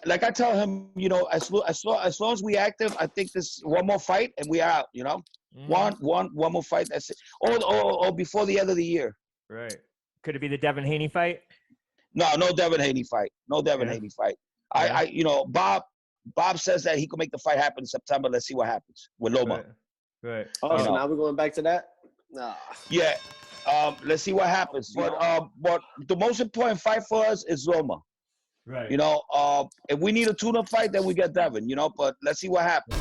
like I tell him, you know, as long as we active, I think this one more fight and we are out. You know, one more fight. That's it. Or before the end of the year. Right. Could it be the Devin Haney fight? No Devin Haney fight. No Devin Haney fight. Yeah. You know, Bob says that he could make the fight happen in September. Let's see what happens with Loma. Right. Oh, so now we're going back to that? Nah. Yeah. Let's see what happens. But the most important fight for us is Loma. Right. You know, if we need a tune-up fight, then we get Devin, you know, but let's see what happens.